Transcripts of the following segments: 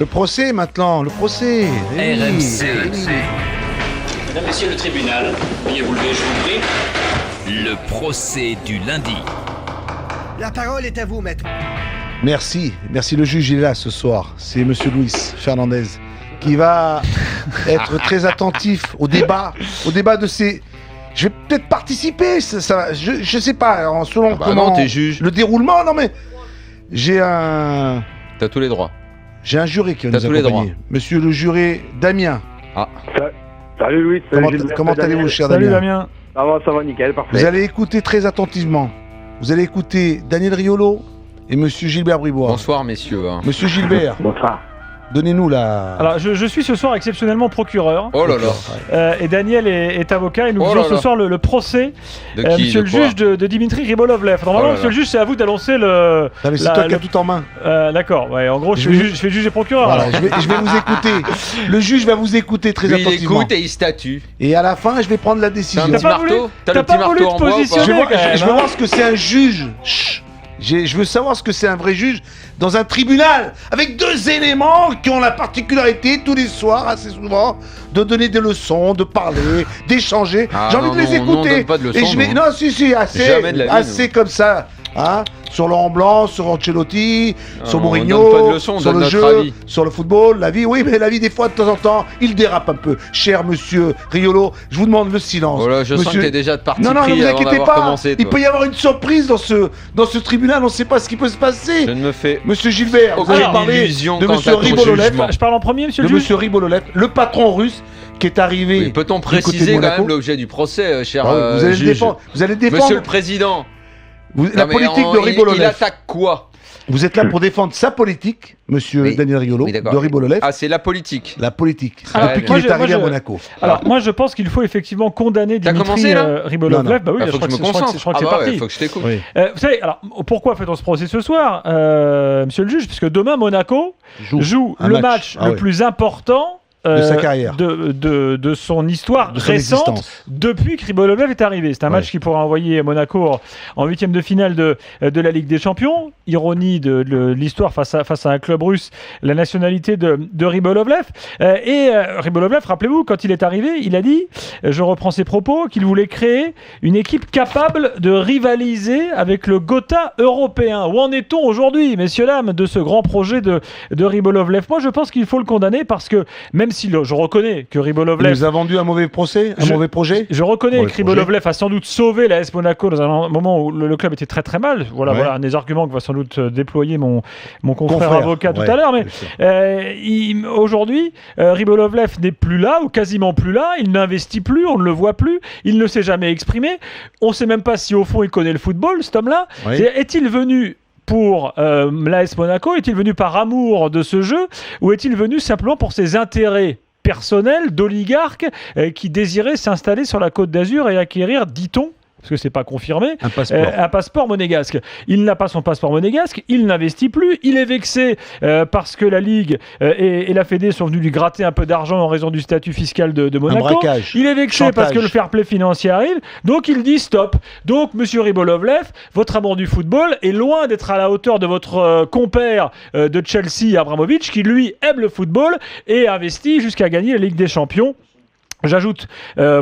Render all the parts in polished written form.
Le procès maintenant, le procès. RMC. Mesdames, Messieurs, le tribunal. Veuillez vous lever, je vous prie. Le procès du lundi. La parole est à vous, maître. Merci, le juge il est là ce soir. C'est monsieur Luis Fernandez qui va être très attentif au débat de ces... Je vais peut-être participer, je sais pas, selon comment... Non, t'es juge. Le déroulement, non mais... T'as tous les droits. J'ai un juré qui va nous tous les accompagner. Monsieur le juré Damien. Salut Louis. Comment allez-vous, cher Salut Damien? Ça va nickel, parfait. Vous allez écouter très attentivement. Vous allez écouter Daniel Riolo et monsieur Gilbert Bribois. Bonsoir, messieurs. Monsieur Gilbert. Bonsoir. Donnez-nous la... Alors, je suis ce soir exceptionnellement procureur. Oh là là. Et Daniel est avocat et nous Oh faisons là ce là. soir le procès, De qui, monsieur de le quoi juge de Dimitri Ribolovlev. Normalement, Oh là monsieur là. le juge, c'est à vous d'annoncer le... Non mais c'est toi qui as tout en main. D'accord, ouais, en gros, je Je fais juge et procureur. Voilà, alors. je vais vous écouter. Le juge va vous écouter très Lui, il attentivement. écoute et il statue. Et à la fin, je vais prendre la T'as décision. un T'as petit pas voulu- marteau T'as t'as le petit pas voulu marteau te en bois ou positionner. Je veux, pas quand même, je veux hein. voir ce que c'est un juge. Chut. Je veux savoir ce que c'est un vrai juge dans un tribunal avec deux éléments qui ont la particularité tous les soirs, assez souvent, de donner des leçons, de parler, d'échanger. Ah, J'ai envie non, de les non, on écouter. donne pas de leçons, Et je vais... nous. Non, si, assez, Jamais de la vie, assez nous. comme ça. Hein, sur Laurent Blanc, sur Ancelotti, sur on Mourinho, donne pas de leçons, on sur donne le notre jeu, avis. sur le football, la vie. Oui, mais la vie, des fois, de temps en temps, il dérape un peu. Cher monsieur Riolo, je vous demande le silence. Voilà, je sens Monsieur- que t'es déjà de parti Non, ne pris vous avant inquiétez d'avoir pas. commencé, Il toi. peut y avoir une surprise dans ce tribunal. On ne sait pas ce qui peut se passer. Je ne me fais Monsieur Gilbert, vous aucune allez parler illusion de quant monsieur à ton Ribololev, jugement. Je parle en premier, monsieur de le juge. monsieur Ribololev, le patron russe qui est arrivé. Oui, peut-on du côté de préciser quand Monaco. même l'objet du procès, cher Ah oui, vous allez le juge défendre. Vous allez défendre Monsieur le Président. la Non, mais politique de il Ribololev. attaque quoi? Vous êtes là pour défendre sa politique, monsieur Oui. Daniel Riolo, Oui, d'accord. de Ribololev. Ah, c'est la politique. La politique. Alors, Depuis moi, qu'il est arrivé à je- Monaco. Alors, moi, je pense qu'il faut effectivement condamner T'as Dimitri commencé, là Ribolovlev. Non, non. Bah oui, Ah, je faut crois que je que me c'est concentre. c'est parti. Ouais, faut que je t'écoute. Oui. Vous savez, alors, pourquoi fait-on ce procès ce soir, monsieur le juge? Puisque demain, Monaco joue un le match Ah le oui. plus important De sa carrière. de son histoire De son récente existence. depuis que Ribolovlev est arrivé. C'est un Ouais. match qui pourra envoyer Monaco en huitième de finale de la Ligue des Champions. Ironie de l'histoire face à un club russe, la nationalité de Ribolovlev. Ribolovlev, rappelez-vous, quand il est arrivé, il a dit, je reprends ses propos, qu'il voulait créer une équipe capable de rivaliser avec le Gotha européen. Où en est-on aujourd'hui, messieurs, dames, de ce grand projet de Ribolovlev? Moi, je pense qu'il faut le condamner parce que, même si je reconnais que Il Ribolovlev... nous a vendu un mauvais procès, un mauvais projet. Je reconnais Mauvais que Ribolovlev a sans doute sauvé l'AS Monaco dans un moment où le club était très très mal. Voilà, Ouais. voilà un des arguments que va sans doute déployer mon confrère Confrère, avocat tout ouais, à l'heure. Mais bien sûr. aujourd'hui, Ribolovlev n'est plus là, ou quasiment plus là. Il n'investit plus, on ne le voit plus. Il ne s'est jamais exprimé. On ne sait même pas si au fond il connaît le football, cet homme-là. Oui. Est-il venu pour l'AS Monaco? Est-il venu par amour de ce jeu? Ou est-il venu simplement pour ses intérêts personnels d'oligarque qui désirait s'installer sur la Côte d'Azur et acquérir, dit-on, parce que c'est pas confirmé, un passeport monégasque. Il n'a pas son passeport monégasque, il n'investit plus, il est vexé parce que la Ligue et la Fédé sont venus lui gratter un peu d'argent en raison du statut fiscal de Monaco. braquage. Il est vexé Chantage. parce que le fair play financier arrive, donc il dit stop. Donc, monsieur Ribolovlev, votre amour du football est loin d'être à la hauteur de votre compère de Chelsea, Abramovich, qui lui aime le football et investit jusqu'à gagner la Ligue des Champions. J'ajoute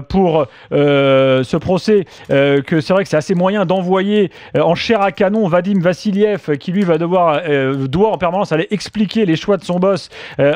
pour ce procès que c'est vrai que c'est assez moyen d'envoyer en chair à canon Vadim Vassiliev qui lui va doit en permanence aller expliquer les choix de son boss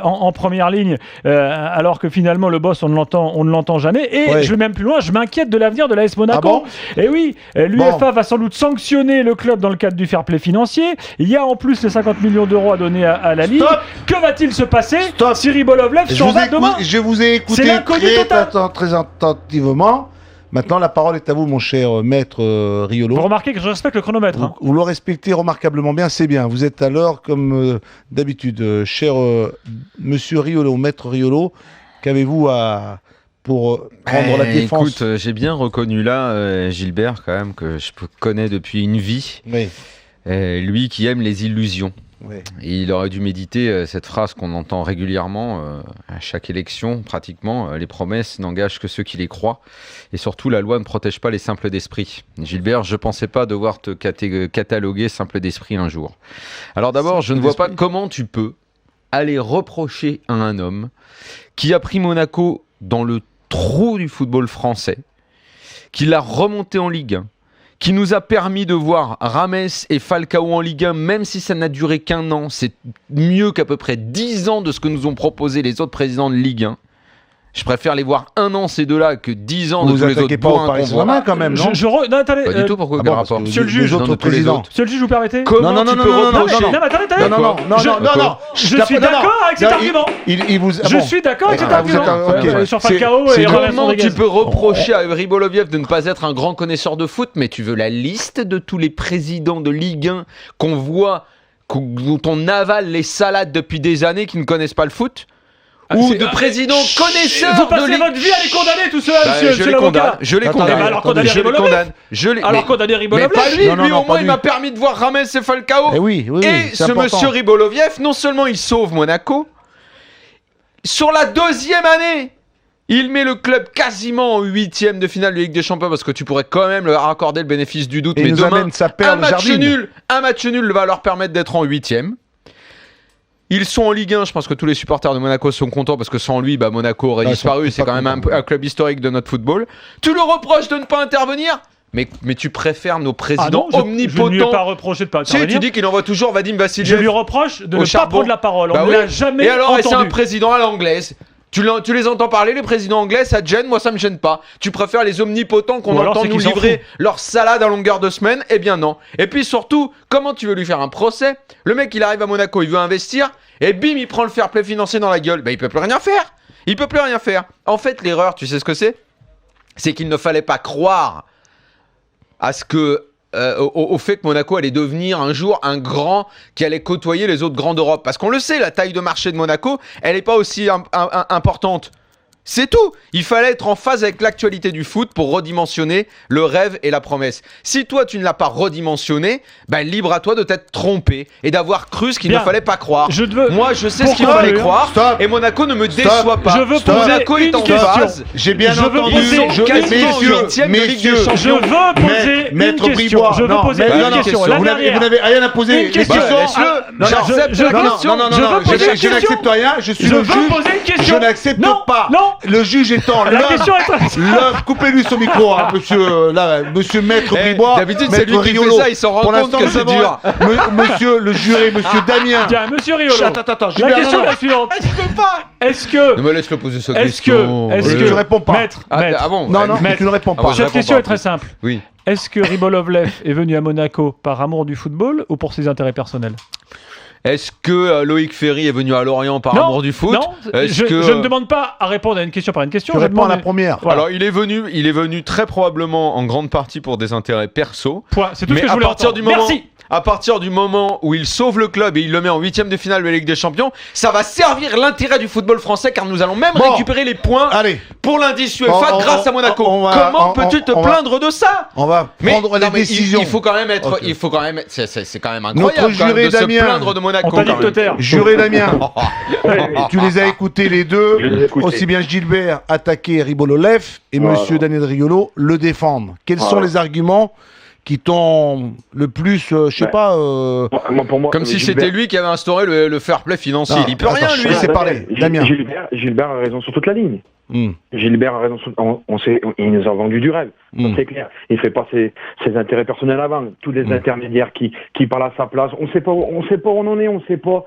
en première ligne alors que finalement le boss on ne l'entend jamais et Ouais. je vais même plus loin, je m'inquiète de l'avenir de l'AS Monaco. Ah bon Et oui, l'UEFA va sans doute sanctionner le club dans le cadre du fair play financier. Il y a en plus les 50 millions d'euros à donner à la Ligue. Stop. Que va-t-il se passer Stop. si Ribolovlev Je s'en vous, va demain? je vous ai écouté C'est l'inconnu très, total. très attentivement. Maintenant, la parole est à vous, mon cher maître Riolo. Vous remarquez que je respecte le chronomètre. Hein. Vous le respectez remarquablement bien, c'est bien. Vous êtes à l'heure comme d'habitude. Cher monsieur Riolo, maître Riolo, qu'avez-vous pour prendre la défense? Écoute, j'ai bien reconnu là, Gilbert, quand même, que je connais depuis une vie. Oui, Lui qui aime les illusions. oui. Et il aurait dû méditer cette phrase qu'on entend régulièrement à chaque élection, pratiquement. Les promesses n'engagent que ceux qui les croient. Et surtout, la loi ne protège pas les simples d'esprit. Gilbert, je ne pensais pas devoir te cataloguer simple d'esprit un jour. Alors d'abord, je ne vois pas comment tu peux aller reprocher à un homme qui a pris Monaco dans le trou du football français, qui l'a remonté en Ligue 1, qui nous a permis de voir Rames et Falcao en Ligue 1, même si ça n'a duré qu'1 an, c'est mieux qu'à peu près 10 ans de ce que nous ont proposé les autres présidents de Ligue 1. Je préfère les voir 1 an ces deux-là que 10 ans de tous les autres bourrins qu'on voit. Pas quand même, non Non, attendez, Pas du tout, pourquoi quel rapport Monsieur le juge, les autres présidents. Monsieur le juge, vous permettez Comment tu peux reprocher Non, mais attendez. Non. Je suis d'accord avec cet argument. Je suis d'accord avec cet argument. Sur Falcao et Rames Comment Rodriguez. tu peux reprocher à Riboloviev de ne pas être un grand connaisseur de foot, mais tu veux la liste de tous les présidents de Ligue 1 qu'on voit, dont on avale les salades depuis des années qui ne connaissent pas le foot? Ou de présidents connaisseurs Vous de passez Ligue. votre vie à les condamner tous ceux-là, monsieur l'avocat. Je les Attendez, condamne. mais alors condamnez Alors condamner Mais Ribolovlev. pas lui, Non, lui non, au pas moins il lui. m'a permis de voir Rames et Falcao. Eh oui, Et c'est ce important. monsieur Riboloviev, non seulement il sauve Monaco, sur la 2e année, il met le club quasiment en 8e de finale de Ligue des Champions, parce que tu pourrais quand même leur accorder le bénéfice du doute, Et mais il nous demain, amène sa perle Jardine. un match nul va leur permettre d'être en 8e. Ils sont en Ligue 1, je pense que tous les supporters de Monaco sont contents parce que sans lui, Monaco aurait disparu. C'est quand même un club historique de notre football. Tu le reproches de ne pas intervenir, mais tu préfères nos présidents omnipotents. Je ne lui ai pas reproché de pas Tu sais, intervenir. tu dis qu'il envoie toujours Vadim Je Vassiliev lui reproche de au ne pas charbon. prendre la parole. On Bah ne oui. l'a jamais Et alors, c'est un entendu. président à l'anglaise. Tu les entends parler, les présidents anglais, ça te gêne, moi ça me gêne pas. Tu préfères les omnipotents qu'on Ou alors, entend c'est nous qu'ils s'en livrer leur salade à longueur de semaine? Eh bien non. Et puis surtout, comment tu veux lui faire un procès? Le mec il arrive à Monaco, il veut investir, et bim, il prend le fair play financier dans la gueule. Il peut plus rien faire. Il peut plus rien faire. En fait, l'erreur, tu sais ce que c'est? C'est qu'il ne fallait pas croire à ce que au fait que Monaco allait devenir un jour un grand qui allait côtoyer les autres grands d'Europe. Parce qu'on le sait, la taille de marché de Monaco, elle n'est pas aussi importante. C'est tout. Il fallait être en phase avec l'actualité du foot pour redimensionner le rêve et la promesse. Si toi, tu ne l'as pas redimensionné, libre à toi de t'être trompé et d'avoir cru ce qu'il ne fallait pas croire. Moi, je sais ce qu'il fallait croire. Stop. Et Monaco ne me déçoit pas. Je veux poser Monaco est une en question. phase. J'ai bien Je veux entendu. poser Messieurs, Je veux poser une Maître question. Bribois, Je veux non, poser mais une non, question. vous La Vous dernière. n'avez rien à poser. Une question. J'accepte la question. Non, Je veux poser une je n'accepte rien. Je suis Je le veux juge. poser une question. Je n'accepte Non, pas. non. Le juge étant La l'homme. question est L'homme, coupez-lui son micro, hein, monsieur Maître Bribois. D'habitude, c'est Maître lui qui fait Riolo. ça, il s'en rend Pour compte l'instant, que nous c'est avons dur. Monsieur le juré, monsieur Damien. Bien, monsieur Riolo. Attends, La question est la suivante. Est-ce que. Ne me laisse le poser sa Est-ce question. que. Je réponds pas. Maître. Ah bon? Non, Maître. tu ne réponds Ah, pas. bon, je Cette réponds question pas. est très simple. Oui. Est-ce que Ribolovlev est venu à Monaco par amour du football ou pour ses intérêts personnels? Est-ce que Loïc Ferry est venu à Lorient par Non, amour du foot? Non, je ne demande pas à répondre à une question par une question. Tu je réponds à demande- la première. Voilà. Alors il est venu très probablement en grande partie pour des intérêts perso. Point. C'est tout ce Mais que je à voulais partir entendre. du moment, Merci. à partir du moment où il sauve le club et il le met en 8e de finale de la Ligue des Champions, ça va servir l'intérêt du football français car nous allons même Bon. récupérer les points Allez, pour l'indice UEFA grâce à Monaco. Comment peux-tu te on va- plaindre de ça? on va prendre les non, mais décisions. il faut quand même être, Ok. il faut quand même, c'est quand même incroyable Notre quand même juré de se Damien. plaindre de Monaco. On t'a dit quand de te même. taire. Juré Damien. Tu les as écoutés les deux. Je les ai écoutés. Aussi bien Gilbert attaquer Ribololev et Voilà. monsieur Daniel Riolo le défendre. Quels sont Voilà. les arguments qui t'ont le plus, je sais Ouais. pas. Pour moi, Comme si Gilbert- c'était lui qui avait instauré le fair play financier. Non, Il peut attends, rien je lui. sais parler. Damien. Gilbert a raison sur toute la ligne. hmm. Gilbert a raison. On sait, il nous a vendu du rêve. Hmm. C'est clair. Il fait pas ses intérêts personnels avant. Tous les intermédiaires qui parlent à sa place. On sait pas où on en est. On sait pas.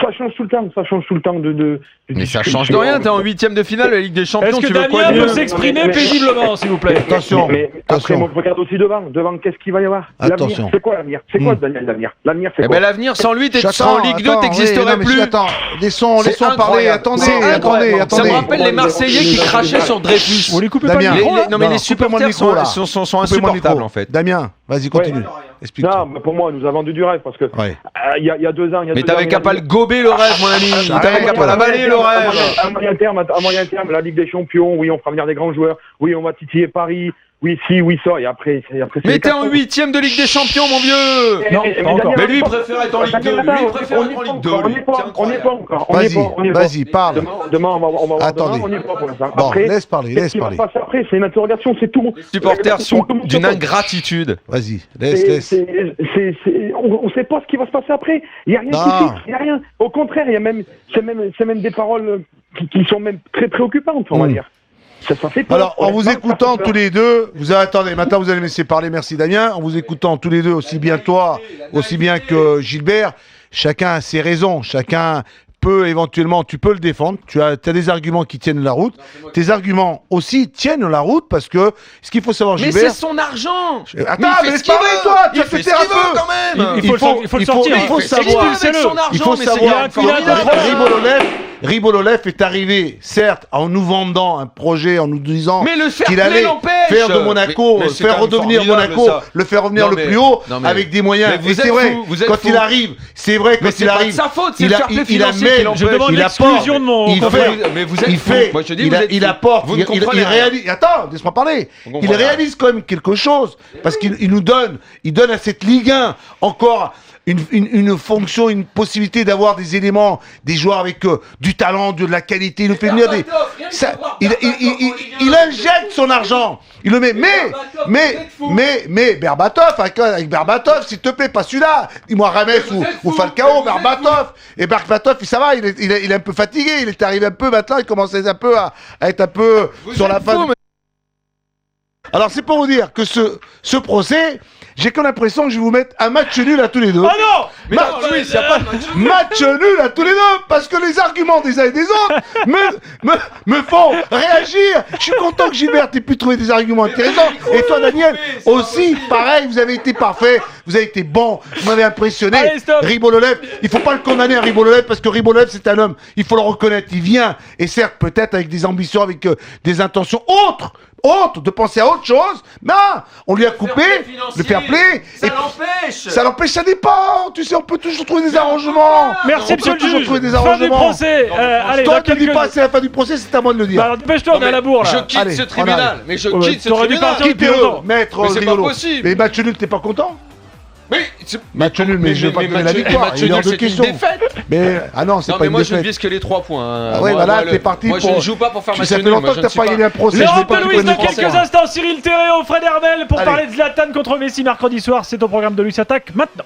Ça change tout le temps. Ça change tout le temps de Mais ça change de rien, t'es en 8e de finale de la Ligue des Champions, Est-ce que tu veux quoi de Damien mieux? peut s'exprimer Mais- paisiblement, s'il vous plaît? Attention, Mais après, attention. moi, je regarde aussi devant. Devant, qu'est-ce qu'il va y avoir? Attention. L'avenir. C'est quoi l'avenir? C'est quoi, Daniel, l'avenir? L'avenir, c'est Eh quoi? ben l'avenir, sans lui, tu seras en J'attends, Ligue 2, attends, t'existerais oui, non, mais plus. Attends, laissons C'est parler. incroyable. Attendez, C'est incroyable. Ça attendez. me rappelle les Marseillais qui crachaient sur Dreyfus. Vous les coupez Damien. pas le micro, là? Non mais Non, les coupez-moi le supporters micro, là. sont Coupez-moi le insupportables micro. en fait. Damien, vas-y, continue. Explique. Non, mais pour moi, nous a vendu du rêve parce que Ouais. il y a 2 ans, Mais t'avais qu'à pas le gober le rêve, mon ami. T'avais qu'à pas l'avaler le rêve. À moyen terme, la Ligue des Champions, oui, on fera venir des grands joueurs, oui, on va titiller Paris, Oui, ça. Et après c'est Mais les t'es en cartons. 8ème de Ligue des Champions, mon vieux. Non, pas encore. Mais lui, il préfère être en Ligue 2. Lui, il préfère être en Ligue 2. On n'est pas encore. On n'est pas. Vas-y, parle. Demain, on va voir. Attendez. Demain, on n'est pas pour l'instant. Bon, Après, laisse parler, qu'est-ce laisse qui va parler. se passer après, c'est une interrogation, c'est tout. Les supporters sont d'une ingratitude. Vas-y, laisse. On ne sait pas ce qui va se passer après. Il n'y a rien Non. qui fixe, il n'y a rien. Au contraire, il y a même, c'est même des paroles qui sont même très préoccupantes, on va dire. Ça fait peur. Alors, en vous Honnêtement, écoutant ça fait tous les deux, attendez, maintenant vous allez me laisser parler, merci Damien. En vous écoutant tous les deux, aussi bien toi, aussi bien que Gilbert, chacun a ses raisons, chacun peut éventuellement, tu peux le défendre, tu as des arguments qui tiennent la route, tes arguments aussi tiennent la route parce que ce qu'il faut savoir, Mais Gilbert... c'est son argent. Attends, mais laisse parler toi, tu as fait tes veut feux quand même. Il faut le sortir. Il faut savoir... Il faut mais savoir, c'est formidable. Ribololev est arrivé, certes, en nous vendant un projet, en nous disant Mais le fair qu'il play allait l'empêche. faire de Monaco, Mais c'est faire quand même redevenir formidable, Monaco, ça. le faire revenir Non, le mais- plus haut, non, mais- avec des moyens. mais vous Et c'est êtes vrai, fous, vous êtes quand fous. il arrive, c'est vrai, quand Mais c'est il pas de arrive, sa faute, c'est il le a- fair play il financier amène- qui l'empêche. Je demande il l'exclusion apporte, de mon il confrère. fait- Mais vous êtes il fous. fait, Moi, je dis, il vous a- êtes il fous. apporte, Vous ne il comprenez rien. réalise. Attends, laisse-moi parler. On Il comprend rien. réalise quand même quelque chose parce qu'il nous donne, il donne à cette Ligue 1 encore une fonction, une possibilité d'avoir des éléments, des joueurs avec du talent, de la qualité. Il nous fait venir des. Ça, il injecte son argent. Il le met. Mais Berbatov, avec Berbatov, s'il te plaît, pas celui-là. Dis-moi Rames ou Falcao, Berbatov. Et Berbatov, ça va, il est un peu fatigué. Il est arrivé un peu maintenant, il commence un peu à être un peu sur la fin. Alors c'est pour vous dire que ce procès, j'ai comme l'impression que je vais vous mettre un match nul à tous les deux. Oh non! Mais non, Louis, il y a pas de Match nul à tous les deux, parce que les arguments des uns et des autres me font réagir. Je suis content que Gilbert ait pu trouver des arguments intéressants. Et toi, Daniel, aussi, pareil, vous avez été parfait, vous avez été bon, vous m'avez impressionné. Allez, stop. Ribololev, il faut pas le condamner à Ribololev, parce que Ribololev, c'est un homme, il faut le reconnaître, il vient, et certes, peut-être avec des ambitions, avec des intentions autres, de penser à autre chose, mais on lui a coupé le fair play. Ça l'empêche, ça dépend. Tu sais, on peut toujours trouver des arrangements. Merci, on monsieur peut le toujours juge. trouver des Fin du arrangements. procès. Allez, Toi, dans tu ne dis quelques- pas c'est la fin du procès, c'est à moi de le dire. Bah, alors dépêche-toi, on est à la bourre Je là. quitte Allez, ce on tribunal. arrive. Mais je Ouais, quitte ce t'aurais dû tribunal. partir Qui depuis t'es longtemps. maître Mais c'est pas Rigolo. possible. Mais match nul, t'es pas content? Mais c'est- Match nul, mais je vais pas te donner la victoire. match Il est hors nul, de c'est une question. défaite. Mais non, c'est Non, pas mais une moi je défaite. vise que les 3 points. Ah ouais, voilà, t'es parti moi, pour. je ne joue pas pour faire match Ça nul. fait longtemps moi, que je t'as ne suis pas gagné un procès. je Laurent vais pas te Pelouis connaître dans quelques français. instants, Cyril Théréau, Fred Hermel pour Allez. parler de Zlatan contre Messi mercredi soir. C'est au programme de Luce Attaque maintenant.